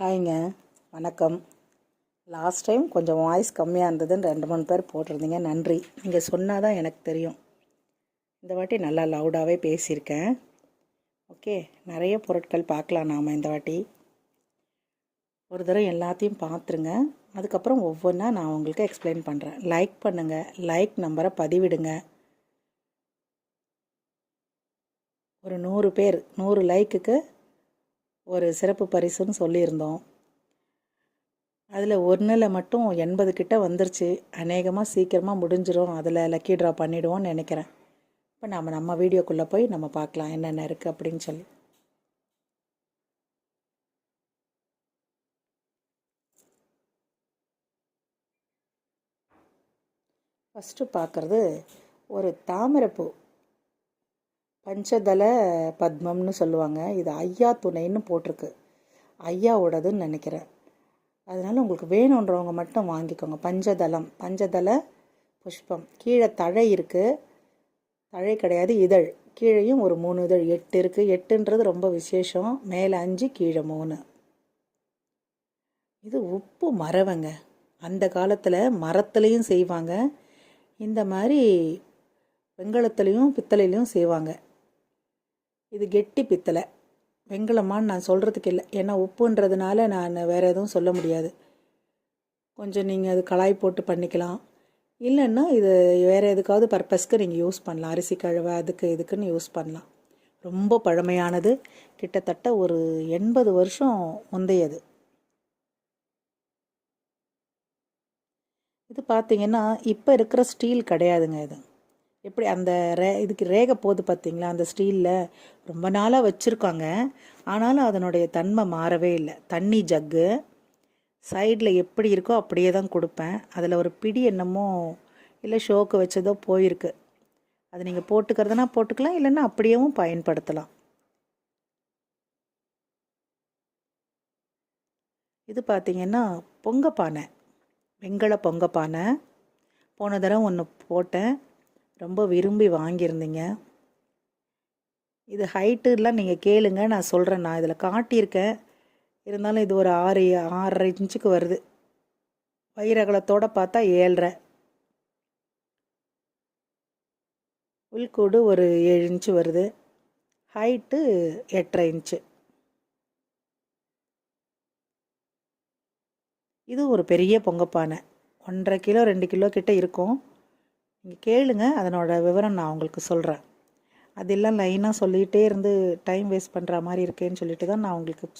ஹாய்ங்க, வணக்கம். Last time கொஞ்சம் voice கம்மியாக இருந்ததுன்னு 2-3 பேர் போட்டிருந்தீங்க. நன்றி. நீங்கள் சொன்னால் தான் எனக்கு தெரியும். இந்த வாட்டி நல்லா லவுடாகவே பேசியிருக்கேன். ஓகே, நிறைய பொருட்கள் பார்க்கலாம் நாம் இந்த வாட்டி. ஒரு தடவை எல்லாத்தையும் பார்த்துருங்க. அதுக்கப்புறம் ஒவ்வொன்றா நான் உங்களுக்கு எக்ஸ்பிளைன் பண்ணுறேன். லைக் பண்ணுங்கள், லைக் நம்பரை பதிவிடுங்க. ஒரு 100 பேர் 100 லைக்குக்கு ஒரு சிறப்பு பரிசுன்னு சொல்லியிருந்தோம். அதில் ஒன்றில் மட்டும் 80 கிட்ட வந்துருச்சு. அநேகமாக சீக்கிரமாக முடிஞ்சிடும். அதில் லக்கி ட்ரா பண்ணிவிடுவோன்னு நினைக்கிறேன். இப்போ நம்ம வீடியோக்குள்ளே போய் நம்ம பார்க்கலாம் என்னென்ன இருக்குது அப்படின்னு சொல்லி. ஃபஸ்ட்டு பார்க்குறது ஒரு தாமரைப்பூ, பஞ்சதள பத்மம்னு சொல்லுவாங்க. இது ஐயா துணைன்னு போட்டிருக்கு. ஐயாவோடதுன்னு நினைக்கிறேன். அதனால் உங்களுக்கு வேணுன்றவங்க மட்டும் வாங்கிக்கோங்க. பஞ்சதள புஷ்பம். கீழே தழை இருக்குது. தழை கிடையாது, இதழ். கீழேயும் ஒரு 3 இதழ், 8 இருக்குது. 8ன்றது ரொம்ப விசேஷம். மேலே 5, கீழே 3. இது உப்பு மரவங்க. அந்த காலத்தில் மரத்துலேயும் செய்வாங்க, இந்த மாதிரி வெண்கலத்துலேயும் பித்தளையிலையும் செய்வாங்க. இது கெட்டி பித்தளை. வெண்கலமான்னு நான் சொல்கிறதுக்கு இல்லை, ஏன்னா உப்புன்றதுனால நான் வேறு எதுவும் சொல்ல முடியாது. கொஞ்சம் நீங்கள் அது களாய் போட்டு பண்ணிக்கலாம். இல்லைன்னா இது வேறு எதுக்காவது பர்பஸ்க்கு நீங்கள் யூஸ் பண்ணலாம். அரிசி கழுவ அதுக்கு இதுக்குன்னு யூஸ் பண்ணலாம். ரொம்ப பழமையானது. கிட்டத்தட்ட ஒரு 80 வருஷம் முந்தையது. இது பார்த்திங்கன்னா இப்போ இருக்கிற ஸ்டீல் கிடையாதுங்க. இது எப்படி அந்த இதுக்கு ரேகை போகுது பார்த்திங்களா, அந்த ஸ்டீலில் ரொம்ப நாளாக வச்சுருக்காங்க. ஆனாலும் அதனுடைய தன்மை மாறவே இல்லை. தண்ணி ஜக்கு சைடில் எப்படி இருக்கோ அப்படியே தான் கொடுப்பேன். அதில் ஒரு பிடி என்னமோ இல்லை ஷோக்கு வச்சதோ போயிருக்கு. அது நீங்கள் போட்டுக்கிறதுனா போட்டுக்கலாம், இல்லைன்னா அப்படியேவும் பயன்படுத்தலாம். இது பார்த்திங்கன்னா பொங்கப்பானை, வெண்கல பொங்கப்பானை. போன தடவை ஒன்று போட்டேன், ரொம்ப விரும்பி வாங்கியிருந்தீங்க. இது ஹைட்டுலாம் நீங்கள் கேளுங்க, நான் சொல்கிறேன். நான் இதில் காட்டியிருக்கேன். இருந்தாலும் இது ஒரு 6.5 இன்ச்சுக்கு வருது. வயிறகலத்தோடு பார்த்தா 7.5. உள்கூடு ஒரு 7 இன்ச்சு வருது. Height 8.5 inch. இது ஒரு பெரிய பொங்கப்பானை. 1.5 கிலோ 2 கிலோ கிட்ட இருக்கும். நீங்கள் கேளுங்க, அதனோட விவரம் நான் உங்களுக்கு சொல்கிறேன். அதெல்லாம் லைனாக சொல்லிகிட்டே இருந்து டைம் வேஸ்ட் பண்ணுற மாதிரி இருக்கேன்னு சொல்லிட்டு தான் நான் உங்களுக்கு